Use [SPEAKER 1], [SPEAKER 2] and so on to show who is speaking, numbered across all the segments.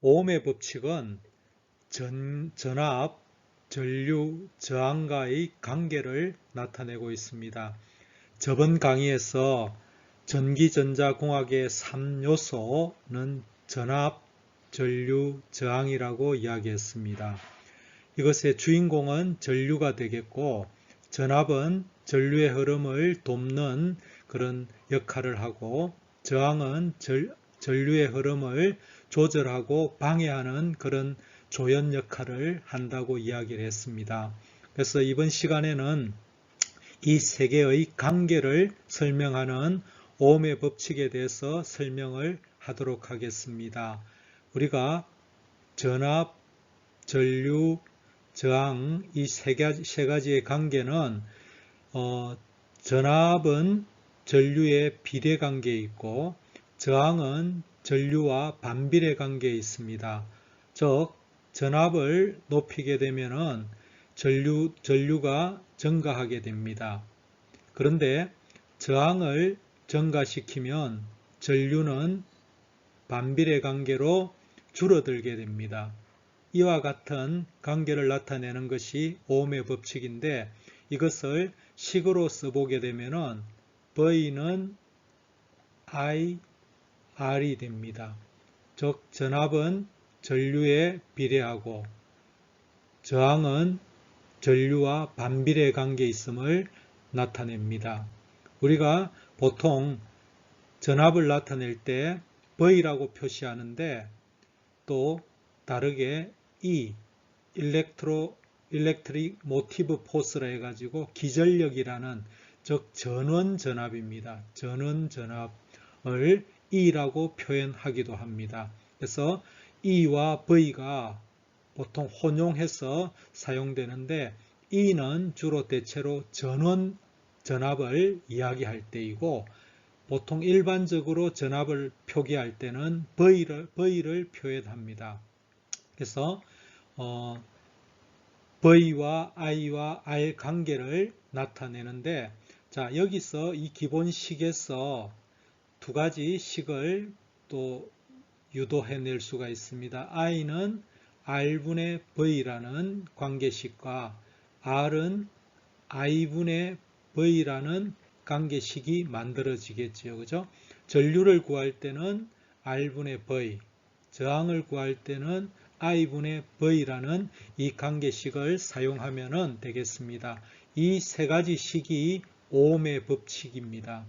[SPEAKER 1] 오음의 법칙은 전압, 전류, 저항과의 관계를 나타내고 있습니다. 저번 강의에서 전기전자공학의 3요소는 전압, 전류, 저항이라고 이야기했습니다. 이것의 주인공은 전류가 되겠고, 전압은 전류의 흐름을 돕는 그런 역할을 하고, 저항은 전류의 흐름을 조절하고 방해하는 그런 조연 역할을 한다고 이야기를 했습니다. 그래서 이번 시간에는 이 세 개의 관계를 설명하는 오음의 법칙에 대해서 설명을 하도록 하겠습니다. 우리가 전압, 전류, 저항 이 세 가지의 관계는 전압은 전류의 비례 관계에 있고 저항은 전류와 반비례 관계에 있습니다. 즉 전압을 높이게 되면은 전류가 증가하게 됩니다. 그런데 저항을 증가시키면 전류는 반비례 관계로 줄어들게 됩니다. 이와 같은 관계를 나타내는 것이 오음의 법칙인데 이것을 식으로 써보게 되면은 V는 I, R이 됩니다. 즉 전압은 전류에 비례하고 저항은 전류와 반비례 관계에 있음을 나타냅니다. 우리가 보통 전압을 나타낼 때 V라고 표시하는데 또 다르게 E, 일렉트릭 모티브 포스라 해가지고 기전력이라는 즉 전원 전압입니다. 전원 전압을 E라고 표현하기도 합니다. 그래서 E와 V가 보통 혼용해서 사용되는데 E는 주로 대체로 전원 전압을 이야기할 때이고 보통 일반적으로 전압을 표기할 때는 V를 표현합니다. 그래서 V와 I와 R 관계를 나타내는데 자 여기서 이 기본식에서 두 가지 식을 또 유도해낼 수가 있습니다. I는 R분의 V라는 관계식과 R은 I분의 V라는 관계식이 만들어지겠죠. 그죠? 전류를 구할 때는 R분의 V, 저항을 구할 때는 I분의 V라는 이 관계식을 사용하면 되겠습니다. 이 세 가지 식이 오음의 법칙입니다.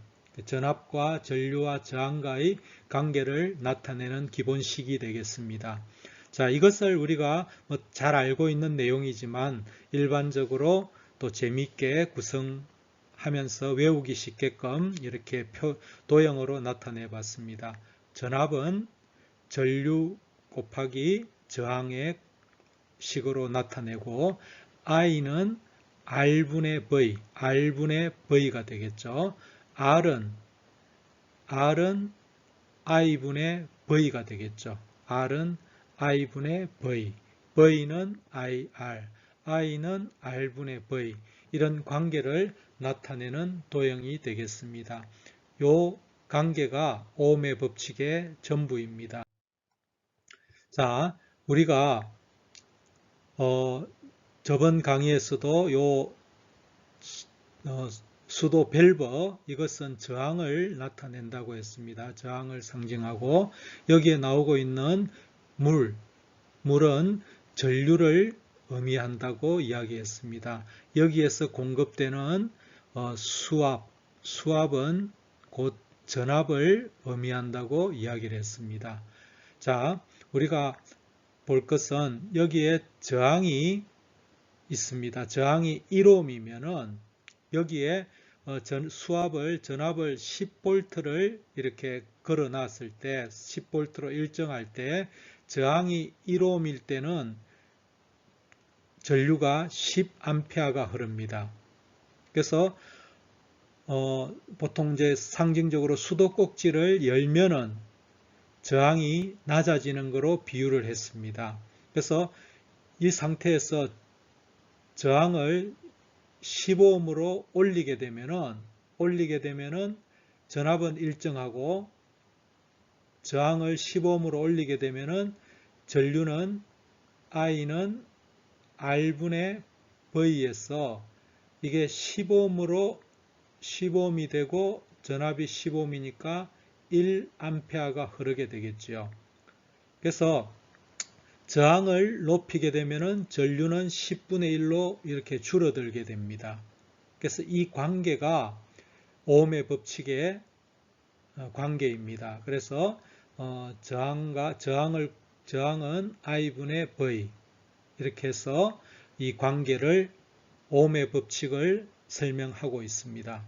[SPEAKER 1] 전압과 전류와 저항과의 관계를 나타내는 기본식이 되겠습니다. 자, 이것을 우리가 잘 알고 있는 내용이지만 일반적으로 또 재미있게 구성하면서 외우기 쉽게끔 이렇게 도형으로 나타내 봤습니다. 전압은 전류 곱하기 저항의 식으로 나타내고 I는 R분의 V가 되겠죠. R은 I분의 V가 되겠죠. R은 I분의 V, V는 I는 R분의 V 이런 관계를 나타내는 도형이 되겠습니다. 이 관계가 오음의 법칙의 전부입니다. 자, 우리가 저번 강의에서도 수도 밸브 이것은 저항을 나타낸다고 했습니다. 저항을 상징하고 여기에 나오고 있는 물은 전류를 의미한다고 이야기했습니다. 여기에서 공급되는 수압은 곧 전압을 의미한다고 이야기를 했습니다. 자, 우리가 볼 것은 여기에 저항이 있습니다. 저항이 1ohm이면은 여기에 전압을 10V를 이렇게 걸어 놨을 때 10V로 일정할 때 저항이 1ohm일 때는 전류가 10A가 흐릅니다. 그래서 보통 이제 상징적으로 수도꼭지를 열면은 저항이 낮아지는 거로 비유를 했습니다. 그래서 이 상태에서 저항을 15ohm으로 올리게 되면은 전압은 일정하고 저항을 15ohm으로 올리게 되면은 전류는 I는 R분의 V에서 이게 10ohm으로 10ohm이 되고 전압이 10ohm이니까 1A가 흐르게 되겠죠. 그래서 저항을 높이게 되면 전류는 10분의 1로 이렇게 줄어들게 됩니다. 그래서 이 관계가 오음의 법칙의 관계입니다. 그래서 저항은 I분의 V 이렇게 해서 이 관계를 오음의 법칙을 설명하고 있습니다.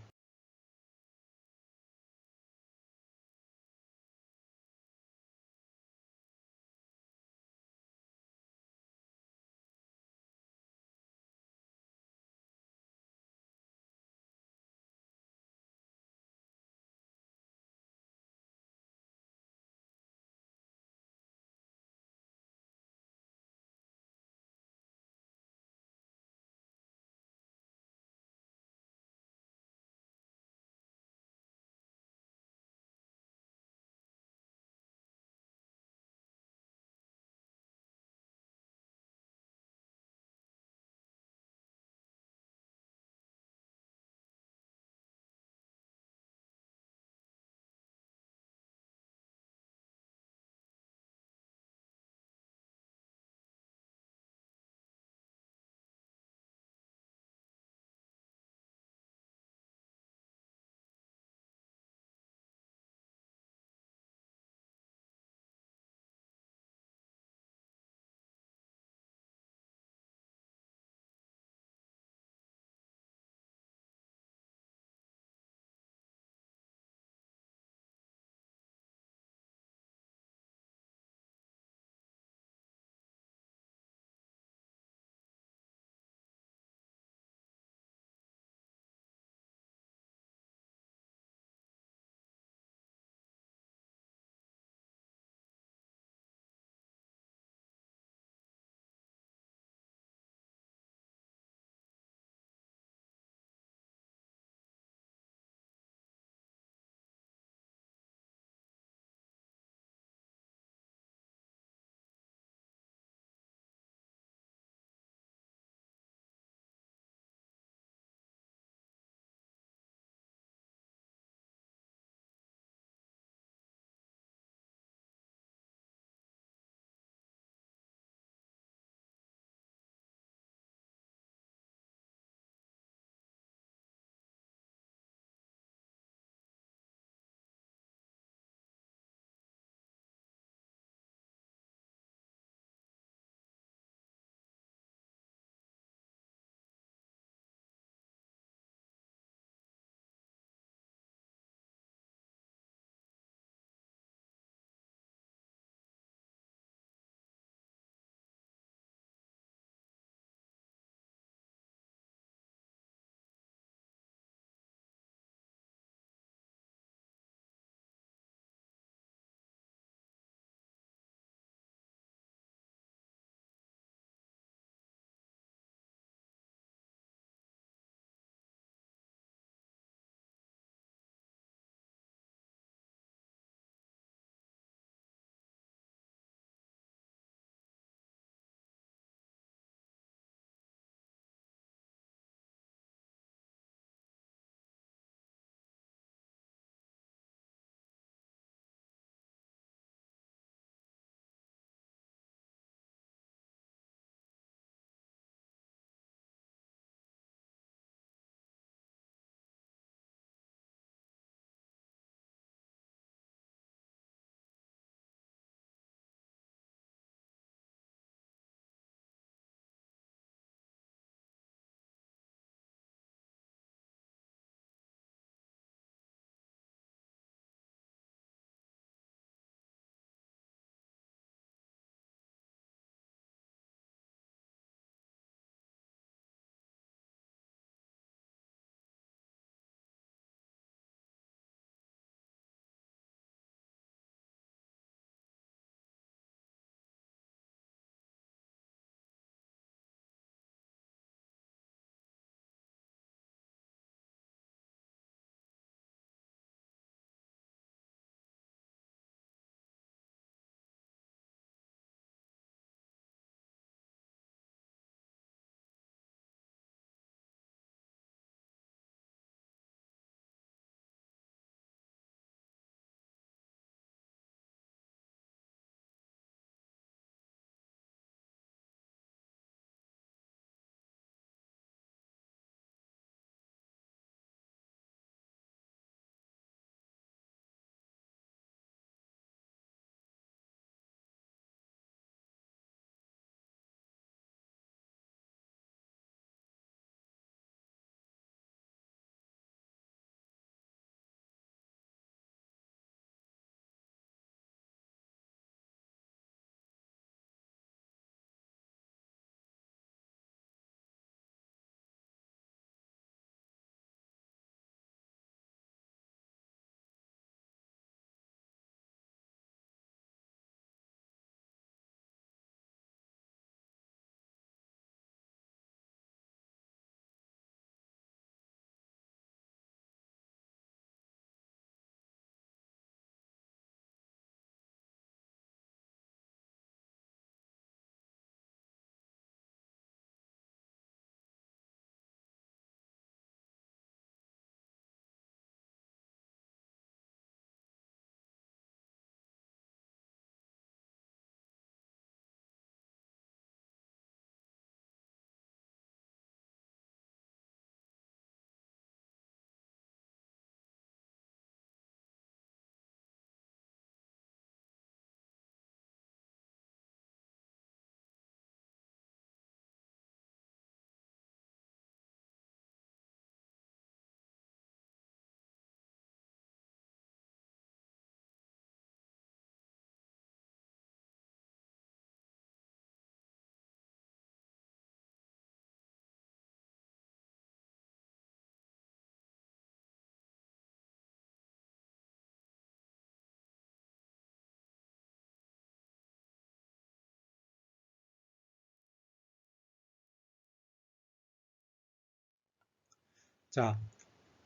[SPEAKER 1] 자,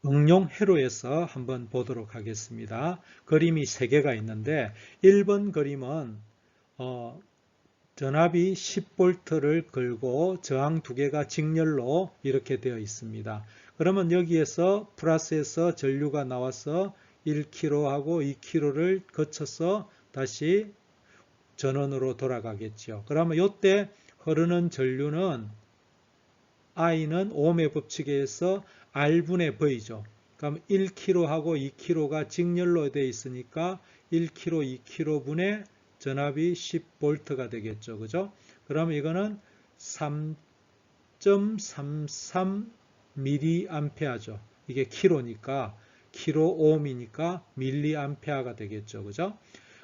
[SPEAKER 1] 응용 회로에서 한번 보도록 하겠습니다. 그림이 3개가 있는데 1번 그림은 전압이 10V를 걸고 저항 2개가 직렬로 이렇게 되어 있습니다. 그러면 여기에서 플러스에서 전류가 나와서 1kg하고 2kg를 거쳐서 다시 전원으로 돌아가겠죠. 그러면 이때 흐르는 전류는 I는 ohm의 법칙에 의해서 R분의 V죠. 그럼 1kg하고 2kg가 직렬로 되어 있으니까 1kg, 2kg분의 전압이 10V가 되겠죠. 그죠? 그러면 이거는 3.33mA죠. 이게 킬로니까, 킬로옴이니까 밀리암페어가 되겠죠. 그죠?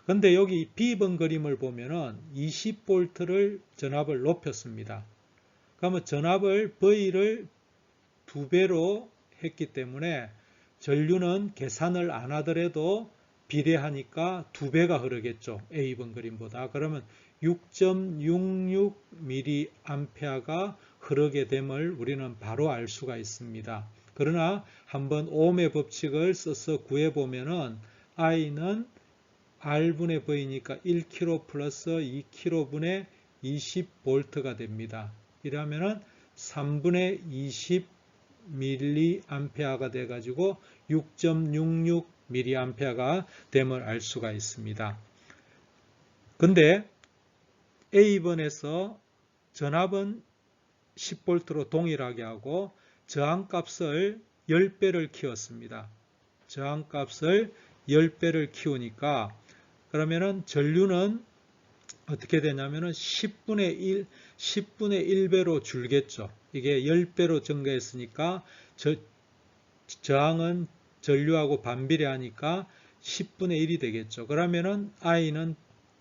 [SPEAKER 1] 근데 여기 B번 그림을 보면은 20V를 전압을 높였습니다. 그러면 전압을 V를 2배로 했기 때문에 전류는 계산을 안 하더라도 비례하니까 2배가 흐르겠죠. A번 그림보다. 그러면 6.66mA가 흐르게 됨을 우리는 바로 알 수가 있습니다. 그러나 한번 ohm의 법칙을 써서 구해보면은 I는 R분의 V니까 1kg 플러스 2kg분의 20V가 됩니다. 이러면은 3분의 20mA가 돼가지고 6.66mA가 됨을 알 수가 있습니다. 근데 A번에서 전압은 10V로 동일하게 하고 저항값을 10배를 키웠습니다. 저항값을 10배를 키우니까 그러면은 전류는 어떻게 되냐면은 10분의 1배로 줄겠죠. 이게 10배로 증가했으니까 저항은 전류하고 반비례하니까 10분의 1이 되겠죠. 그러면은 I는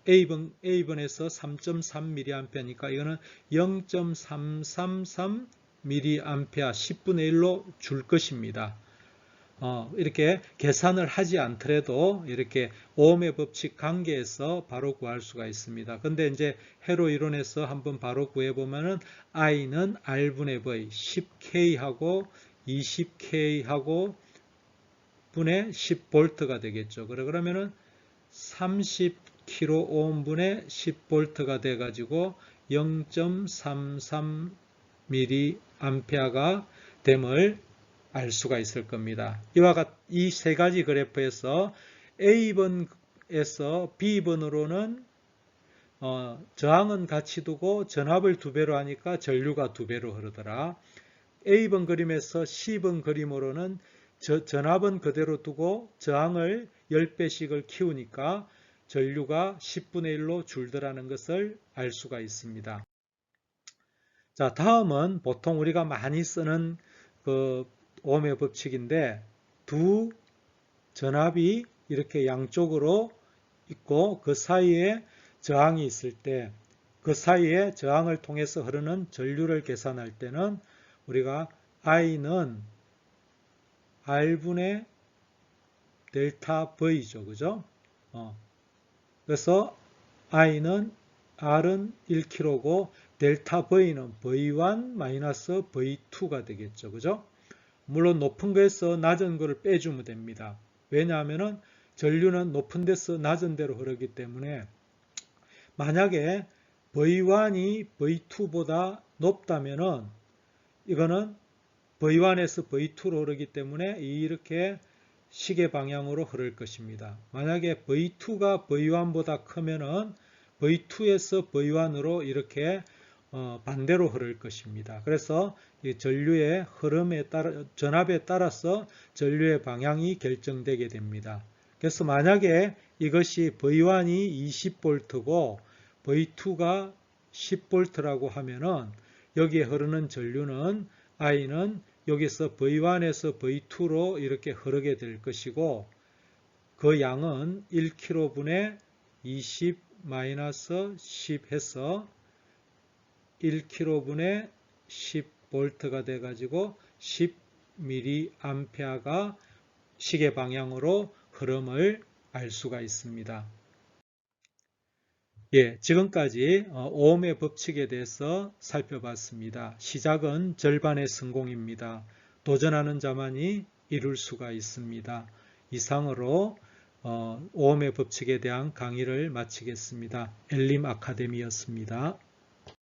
[SPEAKER 1] A번에서 3.3mA니까 이거는 0.333mA 10분의 1로 줄 것입니다. 이렇게 계산을 하지 않더라도 이렇게 ohm의 법칙 관계에서 바로 구할 수가 있습니다. 근데 이제 회로 이론에서 한번 바로 구해보면은 I는 R분의 V 10K하고 20K하고 분의 10V가 되겠죠. 그러면은 30kΩ 분의 10V가 돼가지고 0.33mA가 됨을 알 수가 있을 겁니다. 이와 같이 이 세 가지 그래프에서 A번에서 B번으로는 저항은 같이 두고 전압을 2배로 하니까 전류가 2배로 흐르더라. A번 그림에서 C번 그림으로는 전압은 그대로 두고 저항을 10배씩을 키우니까 전류가 10분의 1로 줄더라는 것을 알 수가 있습니다. 자, 다음은 보통 우리가 많이 쓰는 ohm의 법칙인데 두 전압이 이렇게 양쪽으로 있고 그 사이에 저항이 있을 때 그 사이에 저항을 통해서 흐르는 전류를 계산할 때는 우리가 I는 R분의 델타 V죠. 그죠? 그래서 R은 1kg고 델타 V는 V1 마이너스 V2가 되겠죠. 그죠? 물론 높은 거에서 낮은 거를 빼주면 됩니다. 왜냐하면은 전류는 높은 데서 낮은 데로 흐르기 때문에 만약에 V1이 V2보다 높다면은 이거는 V1에서 V2로 흐르기 때문에 이렇게 시계 방향으로 흐를 것입니다. 만약에 V2가 V1보다 크면은 V2에서 V1으로 이렇게 반대로 흐를 것입니다. 그래서 이 전류의 흐름에 따라 전압에 따라서 전류의 방향이 결정되게 됩니다. 그래서 만약에 이것이 V1이 20V고 V2가 10V라고 하면은 여기에 흐르는 전류는 I는 여기서 V1에서 V2로 이렇게 흐르게 될 것이고 그 양은 1kg분의 20-10 해서 1kg분의 10V가 돼가지고 10mA가 시계 방향으로 흐름을 알 수가 있습니다. 예, 지금까지 ohm의 법칙에 대해서 살펴봤습니다. 시작은 절반의 성공입니다. 도전하는 자만이 이룰 수가 있습니다. 이상으로 오음의 법칙에 대한 강의를 마치겠습니다. 엘림 아카데미였습니다.